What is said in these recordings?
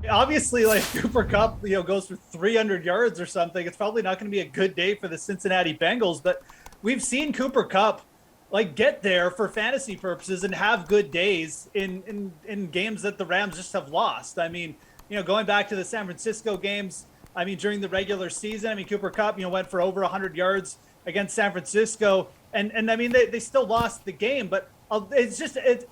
Obviously, like Cooper Kupp, goes for 300 yards or something. It's probably not going to be a good day for the Cincinnati Bengals, but we've seen Cooper Kupp like get there for fantasy purposes and have good days in games that the Rams just have lost. I mean, going back to the San Francisco games, I mean, during the regular season, I mean, Cooper Kupp, went for over 100 yards against San Francisco, and I mean, they still lost the game, but it's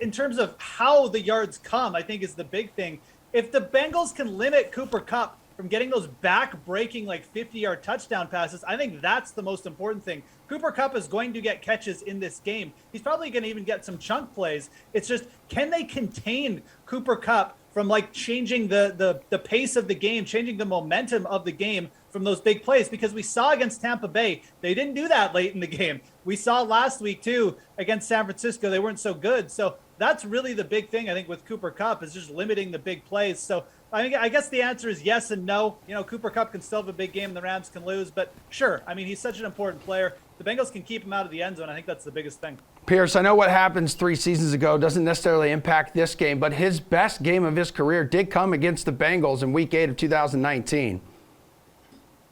in terms of how the yards come, I think is the big thing. If the Bengals can limit Cooper Kupp from getting those back-breaking, like 50-yard touchdown passes, I think that's the most important thing. Cooper Kupp is going to get catches in this game. He's probably going to even get some chunk plays. It's just, can they contain Cooper Kupp from like changing the pace of the game, changing the momentum of the game from those big plays? Because we saw against Tampa Bay, they didn't do that late in the game. We saw last week too against San Francisco, they weren't so good. So that's really the big thing, I think, with Cooper Kupp is just limiting the big plays. So I guess the answer is yes and no. Cooper Kupp can still have a big game, the Rams can lose, but sure. I mean, he's such an important player. The Bengals can keep him out of the end zone. I think that's the biggest thing. Pearce, I know what happens 3 seasons ago doesn't necessarily impact this game, but his best game of his career did come against the Bengals in Week 8 of 2019.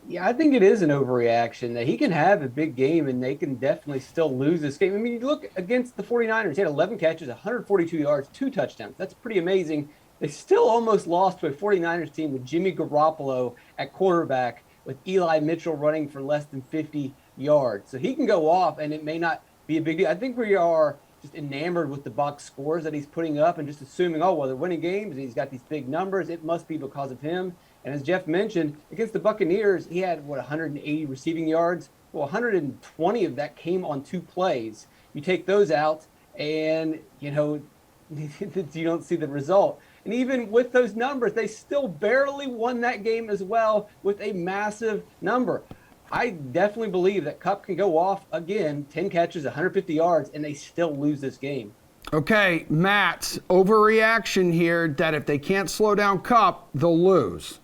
Yeah, I think it is an overreaction that he can have a big game and they can definitely still lose this game. I mean, you look against the 49ers, he had 11 catches, 142 yards, 2 touchdowns. That's pretty amazing. They still almost lost to a 49ers team with Jimmy Garoppolo at quarterback with Eli Mitchell running for less than 50 yards. So he can go off and it may not be a big deal. I think we are just enamored with the box scores that he's putting up and just assuming, oh, well, they're winning games and he's got these big numbers. It must be because of him. And as Geoff mentioned, against the Buccaneers, he had, 180 receiving yards? Well, 120 of that came on 2 plays. You take those out and, you don't see the result. And even with those numbers, they still barely won that game as well with a massive number. I definitely believe that Kupp can go off again, 10 catches, 150 yards, and they still lose this game. Okay, Matt, overreaction here that if they can't slow down Kupp, they'll lose.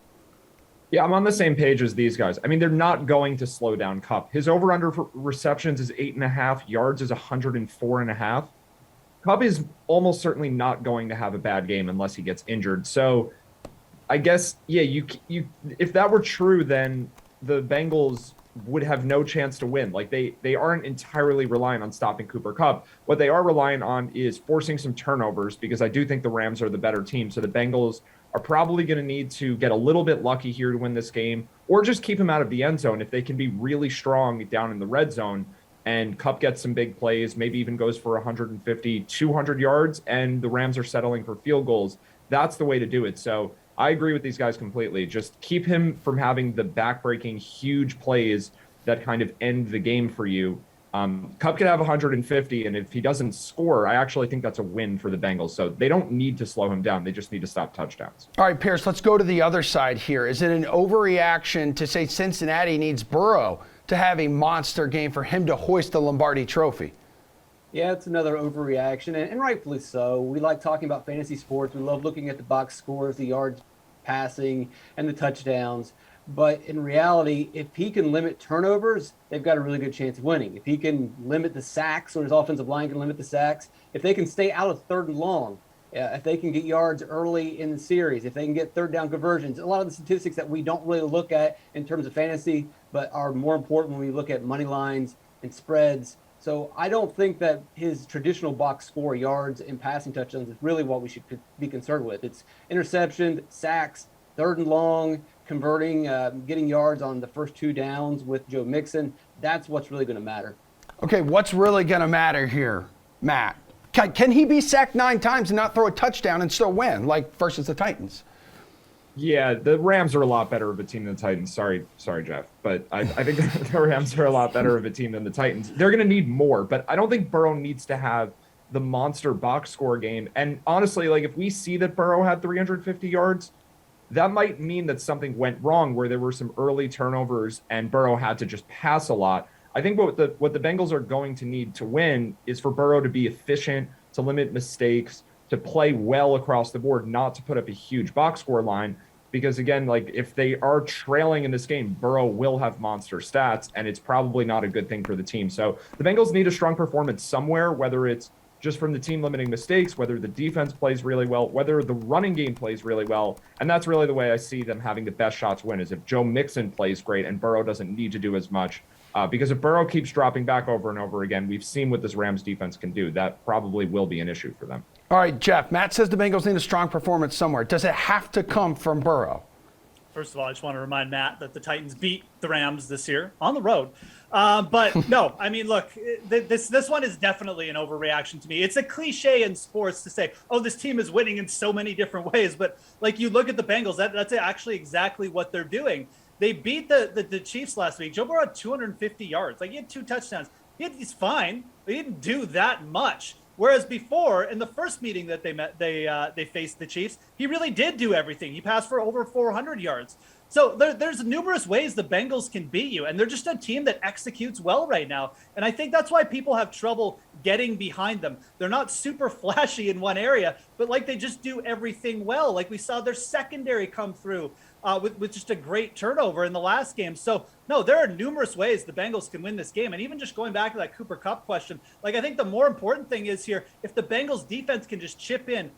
Yeah, I'm on the same page as these guys. I mean, they're not going to slow down Kupp. His over-under receptions is 8.5, yards is 104.5. Kupp is almost certainly not going to have a bad game unless he gets injured. So I guess, yeah, you if that were true, then the Bengals would have no chance to win. Like they aren't entirely relying on stopping Cooper Kupp. What they are relying on is forcing some turnovers because I do think the Rams are the better team. So the Bengals are probably going to need to get a little bit lucky here to win this game or just keep him out of the end zone if they can be really strong down in the red zone and Kupp gets some big plays, maybe even goes for 150, 200 yards, and the Rams are settling for field goals. That's the way to do it. So I agree with these guys completely. Just keep him from having the back-breaking huge plays that kind of end the game for you. Kupp could have 150, and if he doesn't score, I actually think that's a win for the Bengals. So they don't need to slow him down. They just need to stop touchdowns. All right, Pearce, let's go to the other side here. Is it an overreaction to say Cincinnati needs Burrow to have a monster game for him to hoist the Lombardi Trophy? Yeah, it's another overreaction, and rightfully so. We like talking about fantasy sports. We love looking at the box scores, the yards passing, and the touchdowns. But in reality, if he can limit turnovers, they've got a really good chance of winning. If he can limit the sacks, or his offensive line can limit the sacks, if they can stay out of 3rd and long, if they can get yards early in the series, if they can get 3rd down conversions, a lot of the statistics that we don't really look at in terms of fantasy, but are more important when we look at money lines and spreads. So I don't think that his traditional box score, yards and passing touchdowns, is really what we should be concerned with. It's interception, sacks, 3rd and long, converting, getting yards on the first 2 downs with Joe Mixon. That's what's really going to matter. Okay, what's really going to matter here, Matt? Can he be sacked 9 times and not throw a touchdown and still win, like versus the Titans? Yeah, the Rams are a lot better of a team than the Titans. Sorry, Geoff. But I think the Rams are a lot better of a team than the Titans. They're going to need more, but I don't think Burrow needs to have the monster box score game. And honestly, like if we see that Burrow had 350 yards, that might mean that something went wrong where there were some early turnovers and Burrow had to just pass a lot. I think what the Bengals are going to need to win is for Burrow to be efficient, to limit mistakes, to play well across the board, not to put up a huge box score line. Because again, like if they are trailing in this game, Burrow will have monster stats, and it's probably not a good thing for the team. So the Bengals need a strong performance somewhere, whether it's just from the team limiting mistakes, whether the defense plays really well, whether the running game plays really well. And that's really the way I see them having the best shots win, is if Joe Mixon plays great and Burrow doesn't need to do as much. Because if Burrow keeps dropping back over and over again, we've seen what this Rams defense can do. That probably will be an issue for them. All right, Jeff, Matt says the Bengals need a strong performance somewhere. Does it have to come from Burrow? First of all, I just want to remind Matt that the Titans beat the Rams this year on the road. But no, I mean, look, this one is definitely an overreaction to me. It's a cliche in sports to say, oh, this team is winning in so many different ways. But like, you look at the Bengals, that's actually exactly what they're doing. They beat the Chiefs last week. Joe Burrow had 250 yards. Like, he had 2 touchdowns. He's fine, but he didn't do that much. Whereas before, in the first meeting that they faced the Chiefs, he really did do everything. He passed for over 400 yards. So there's numerous ways the Bengals can beat you, and they're just a team that executes well right now. And I think that's why people have trouble getting behind them. They're not super flashy in one area, but like, they just do everything well. Like, we saw their secondary come through with just a great turnover in the last game. So no, there are numerous ways the Bengals can win this game. And even just going back to that Cooper Kupp question, like, I think the more important thing is here, if the Bengals defense can just chip in,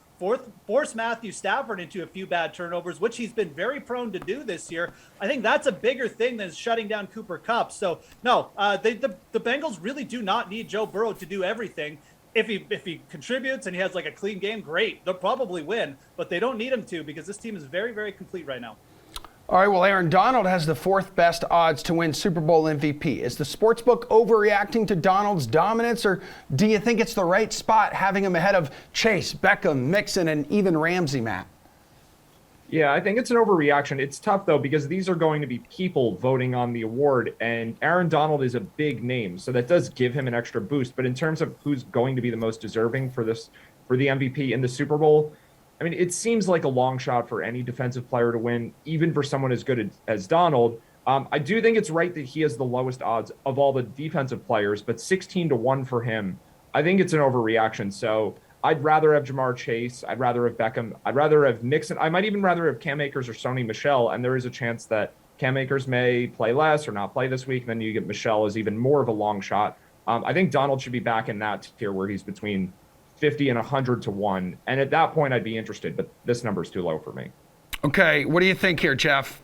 force Matthew Stafford into a few bad turnovers, which he's been very prone to do this year, I think that's a bigger thing than shutting down Cooper Kupp. So no, the Bengals really do not need Joe Burrow to do everything. If he contributes and he has like a clean game, great. They'll probably win, but they don't need him to, because this team is very, very complete right now. All right, well, Aaron Donald has the 4th best odds to win Super Bowl MVP. Is the sportsbook overreacting to Donald's dominance, or do you think it's the right spot having him ahead of Chase, Beckham, Mixon, and even Ramsey, Matt? Yeah, I think it's an overreaction. It's tough, though, because these are going to be people voting on the award, and Aaron Donald is a big name, so that does give him an extra boost. But in terms of who's going to be the most deserving for the MVP in the Super Bowl, I mean, it seems like a long shot for any defensive player to win, even for someone as good as Donald. I do think it's right that he has the lowest odds of all the defensive players, but 16-1 for him, I think it's an overreaction. So I'd rather have Jamar Chase. I'd rather have Beckham. I'd rather have Mixon. I might even rather have Cam Akers or Sony Michel. And there is a chance that Cam Akers may play less or not play this week. Then you get Michel as even more of a long shot. I think Donald should be back in that tier where he's between 50 and 100-1. And at that point, I'd be interested, but this number is too low for me. Okay, what do you think here, Jeff?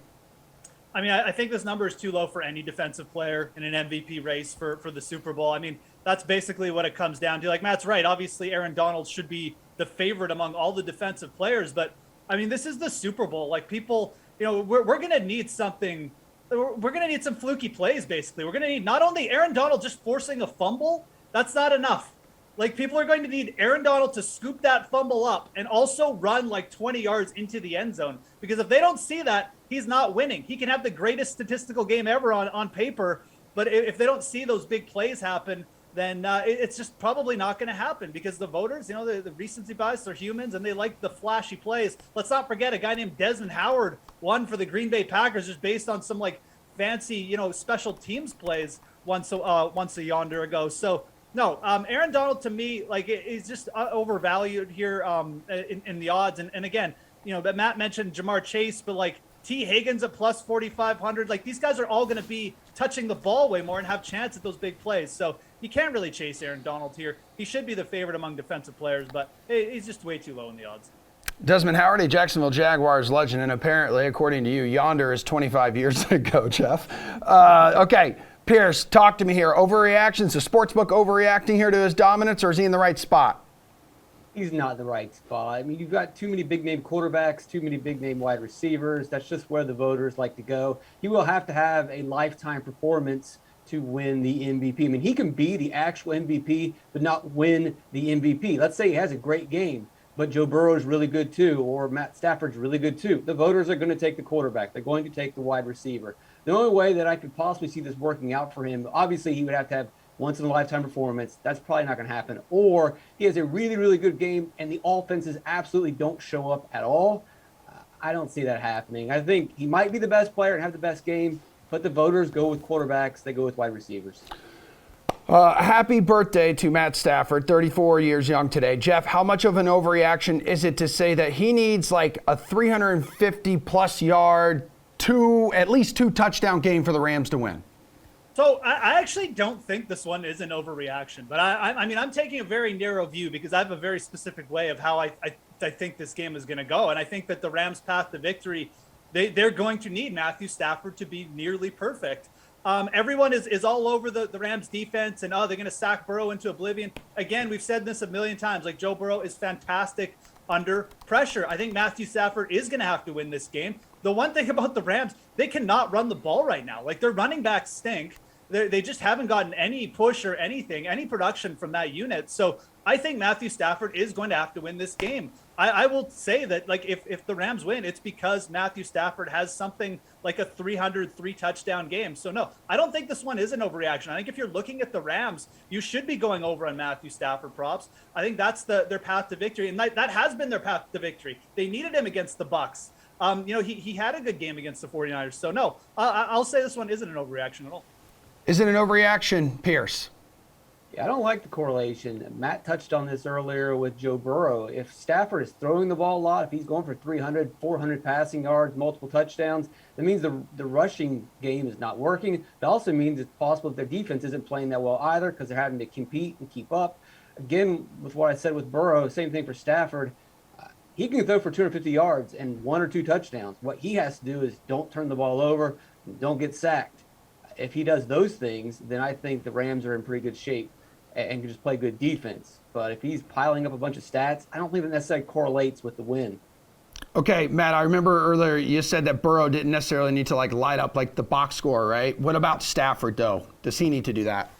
I mean, I think this number is too low for any defensive player in an MVP race for the Super Bowl. I mean, that's basically what it comes down to. Like, Matt's right. Obviously, Aaron Donald should be the favorite among all the defensive players. But, I mean, this is the Super Bowl. Like, people, we're going to need something. We're going to need some fluky plays, basically. We're going to need not only Aaron Donald just forcing a fumble. That's not enough. Like, people are going to need Aaron Donald to scoop that fumble up and also run like 20 yards into the end zone. Because if they don't see that, he's not winning. He can have the greatest statistical game ever on paper, but if they don't see those big plays happen, then it's just probably not going to happen, because the voters, the recency bias, they're humans and they like the flashy plays. Let's not forget a guy named Desmond Howard won for the Green Bay Packers just based on some like fancy, special teams plays once a yonder ago. So no, Aaron Donald to me, like, he's just overvalued here in the odds. And again, but Matt mentioned Jamar Chase, but like T. Higgins at plus 4,500. Like, these guys are all going to be touching the ball way more and have chance at those big plays. So you can't really chase Aaron Donald here. He should be the favorite among defensive players, but he's just way too low in the odds. Desmond Howard, a Jacksonville Jaguars legend, and apparently, according to you, yonder is 25 years ago, Jeff. Okay. Pearce, talk to me here. Overreaction? Is the sportsbook overreacting here to his dominance, or is he in the right spot? He's not in the right spot. I mean, you've got too many big-name quarterbacks, too many big-name wide receivers. That's just where the voters like to go. He will have to have a lifetime performance to win the MVP. I mean, he can be the actual MVP, but not win the MVP. Let's say he has a great game, but Joe Burrow is really good too, or Matt Stafford's really good too. The voters are going to take the quarterback. They're going to take the wide receiver. The only way that I could possibly see this working out for him, obviously he would have to have once-in-a-lifetime performance. That's probably not going to happen. Or he has a really, really good game and the offenses absolutely don't show up at all. I don't see that happening. I think he might be the best player and have the best game, but the voters go with quarterbacks. They go with wide receivers. Happy birthday to Matt Stafford, 34 years young today. Jeff, how much of an overreaction is it to say that he needs like a 350-plus yard, at least two touchdown game for the Rams to win? So I actually don't think this one is an overreaction, but I mean, I'm taking a very narrow view because I have a very specific way of how I think this game is going to go. And I think that the Rams' path to victory, they're going to need Matthew Stafford to be nearly perfect. Everyone is all over the Rams defense and, they're going to sack Burrow into oblivion. Again, we've said this a million times. Like, Joe Burrow is fantastic under pressure. I think Matthew Stafford is going to have to win this game. The one thing about the Rams, they cannot run the ball right now. Like, their running backs stink. They just haven't gotten any push or anything, any production from that unit. So I think Matthew Stafford is going to have to win this game. I will say that, like, if the Rams win, it's because Matthew Stafford has something like a 303 touchdown game. So no, I don't think this one is an overreaction. I think if you're looking at the Rams, you should be going over on Matthew Stafford props. I think that's their path to victory, and that has been their path to victory. They needed him against the Bucs. He had a good game against the 49ers. So no, I'll say this one isn't an overreaction at all. Is it an overreaction, Pearce? Yeah, I don't like the correlation. Matt touched on this earlier with Joe Burrow. If Stafford is throwing the ball a lot, if he's going for 300, 400 passing yards, multiple touchdowns, that means the rushing game is not working. It also means it's possible that their defense isn't playing that well either because they're having to compete and keep up. Again, with what I said with Burrow, same thing for Stafford. He can throw for 250 yards and 1 or 2 touchdowns. What he has to do is don't turn the ball over, don't get sacked. If he does those things, then I think the Rams are in pretty good shape and can just play good defense. But if he's piling up a bunch of stats, I don't think that necessarily correlates with the win. Okay, Matt, I remember earlier you said that Burrow didn't necessarily need to light up the box score, right? What about Stafford, though? Does he need to do that?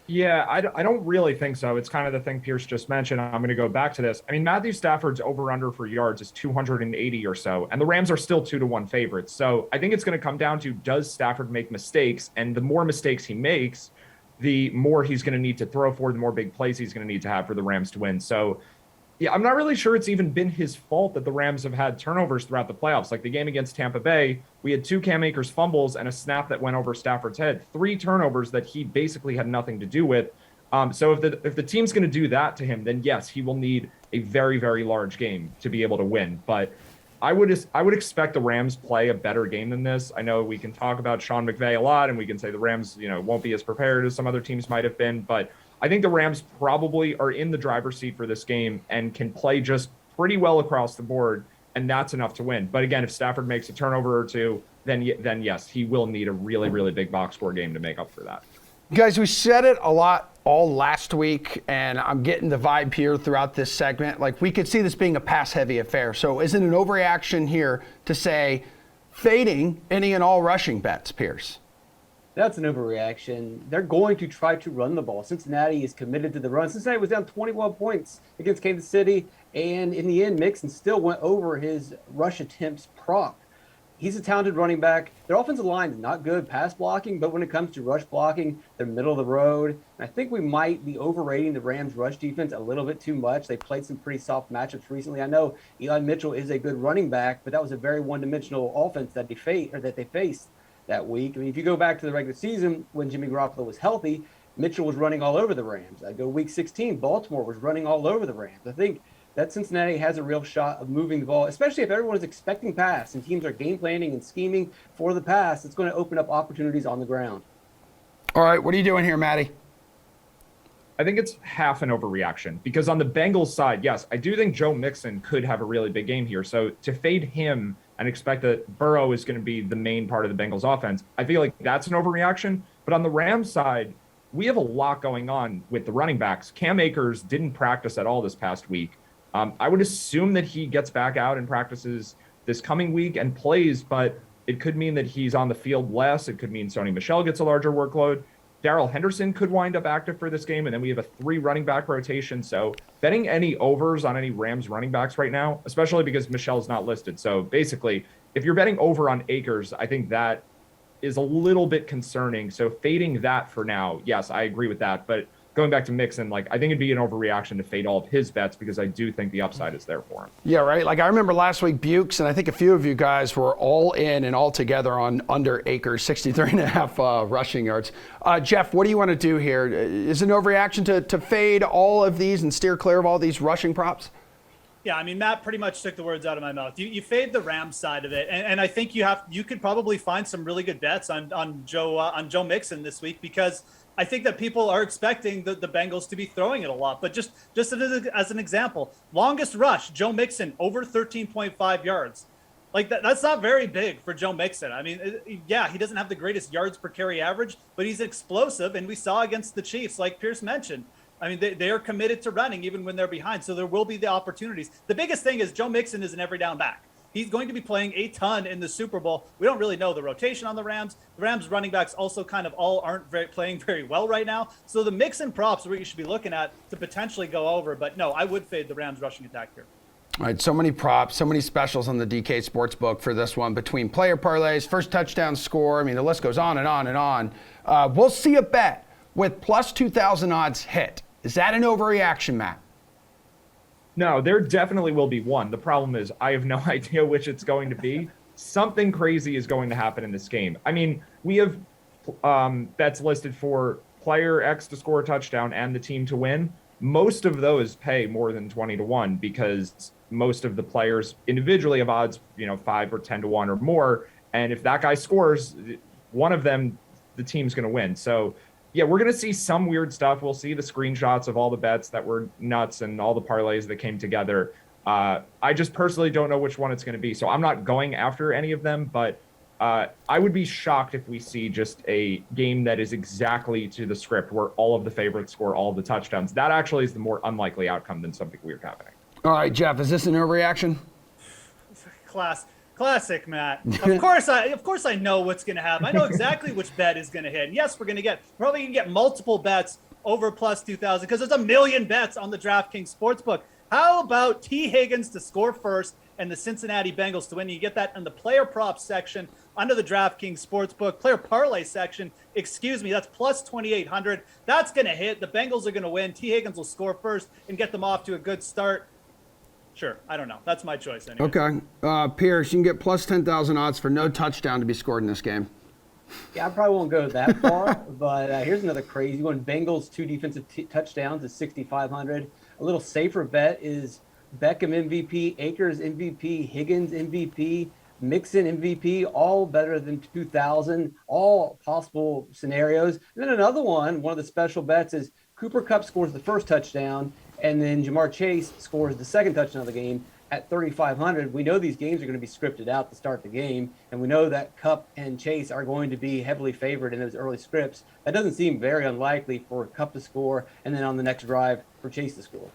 Yeah, I don't really think so. It's kind of the thing Pearce just mentioned. I'm going to go back to this. I mean, Matthew Stafford's over-under for yards is 280 or so, and the Rams are still 2-1 favorites. So I think it's going to come down to, does Stafford make mistakes? And the more mistakes he makes, the more he's going to need to throw for, the more big plays he's going to need to have for the Rams to win. So, yeah, I'm not really sure it's even been his fault that the Rams have had turnovers throughout the playoffs. Like the game against Tampa Bay, we had 2 Cam Akers fumbles and a snap that went over Stafford's head. 3 turnovers that he basically had nothing to do with. So if the team's going to do that to him, then yes, he will need a very, very large game to be able to win. But I would expect the Rams play a better game than this. I know we can talk about Sean McVay a lot, and we can say the Rams, won't be as prepared as some other teams might have been, but I think the Rams probably are in the driver's seat for this game and can play just pretty well across the board, and that's enough to win. But again, if Stafford makes a turnover or 2, then yes, he will need a really, really big box score game to make up for that. Guys, we said it a lot all last week, and I'm getting the vibe here throughout this segment. Like, we could see this being a pass-heavy affair. So is it an overreaction here to say fading any and all rushing bets, Pearce? That's an overreaction. They're going to try to run the ball. Cincinnati is committed to the run. Cincinnati was down 21 points against Kansas City, and in the end, Mixon still went over his rush attempts prop. He's a talented running back. Their offensive line is not good pass blocking, but when it comes to rush blocking, they're middle of the road. And I think we might be overrating the Rams' rush defense a little bit too much. They played some pretty soft matchups recently. I know Eli Mitchell is a good running back, but that was a very one-dimensional offense that they faced that week. I mean, if you go back to the regular season when Jimmy Garoppolo was healthy, Mitchell was running all over the Rams. I go week 16, Baltimore was running all over the Rams. I think that Cincinnati has a real shot of moving the ball, especially if everyone is expecting pass and teams are game planning and scheming for the pass. It's going to open up opportunities on the ground. All right, what are you doing here, Matty? I think it's half an overreaction because on the Bengals side, yes, I do think Joe Mixon could have a really big game here. So to fade him and expect that Burrow is going to be the main part of the Bengals offense, I feel like that's an overreaction. But on the Rams side, we have a lot going on with the running backs. Cam Akers didn't practice at all this past week. I would assume that he gets back out and practices this coming week and plays, but it could mean that he's on the field less. It could mean Sony Michel gets a larger workload. Darrell Henderson could wind up active for this game, and then we have a 3 running back rotation. So betting any overs on any Rams running backs right now, especially because Michel's not listed. So basically, if you're betting over on Akers, I think that is a little bit concerning. So fading that for now, yes, I agree with that. But going back to Mixon, I think it'd be an overreaction to fade all of his bets because I do think the upside is there for him. Yeah, right. I remember last week, Bukes, and I think a few of you guys were all in and all together on under Akers, 63.5 rushing yards. Geoff, what do you want to do here? Is it an overreaction to fade all of these and steer clear of all these rushing props? Yeah, I mean, Matt pretty much took the words out of my mouth. You fade the Rams side of it, and I think you could probably find some really good bets on Joe Mixon this week, because I think that people are expecting the Bengals to be throwing it a lot. But just as an example, longest rush, Joe Mixon over 13.5 yards. Like that's not very big for Joe Mixon. I mean, yeah, he doesn't have the greatest yards per carry average, but he's explosive, and we saw against the Chiefs, like Pearce mentioned. I mean, they are committed to running even when they're behind, so there will be the opportunities. The biggest thing is Joe Mixon is an every down back. He's going to be playing a ton in the Super Bowl. We don't really know the rotation on the Rams. The Rams running backs also kind of all aren't playing very well right now. So the Mixon props are what you should be looking at to potentially go over. But no, I would fade the Rams rushing attack here. All right, so many props, so many specials on the DK Sportsbook for this one, between player parlays, first touchdown score. I mean, the list goes on and on and on. We'll see a bet with plus 2,000 odds hit. Is that an overreaction, Matt? No, there definitely will be one. The problem is I have no idea which it's going to be. Something crazy is going to happen in this game. I mean, we have bets listed for player X to score a touchdown and the team to win. Most of those pay more than 20-1 because most of the players individually have odds, 5 or 10-1 or more. And if that guy scores, one of them, the team's going to win. So yeah, we're going to see some weird stuff. We'll see the screenshots of all the bets that were nuts and all the parlays that came together. I just personally don't know which one it's going to be. So I'm not going after any of them, but I would be shocked if we see just a game that is exactly to the script where all of the favorites score all of the touchdowns. That actually is the more unlikely outcome than something weird happening. All right, Geoff, is this an overreaction? Classic, Matt. Of course I know what's going to happen. I know exactly which bet is going to hit. And yes, we're going to probably going to get multiple bets over plus 2,000 because there's a million bets on the DraftKings Sportsbook. How about T. Higgins to score first and the Cincinnati Bengals to win? You get that in the player props section under the DraftKings Sportsbook. Player parlay section, that's plus 2,800. That's going to hit. The Bengals are going to win. T. Higgins will score first and get them off to a good start. Sure. I don't know. That's my choice anyway. Okay. Pearce, you can get plus 10,000 odds for no touchdown to be scored in this game. Yeah, I probably won't go that far, but here's another crazy one. Bengals 2 defensive touchdowns is 6,500. A little safer bet is Beckham MVP, Akers MVP, Higgins MVP, Mixon MVP, all better than 2,000, all possible scenarios. And then another one of the special bets is Cooper Kupp scores the first touchdown, and then Jamar Chase scores the second touchdown of the game at 3,500. We know these games are going to be scripted out to start the game, and we know that Kupp and Chase are going to be heavily favored in those early scripts. That doesn't seem very unlikely for Kupp to score, and then on the next drive for Chase to score.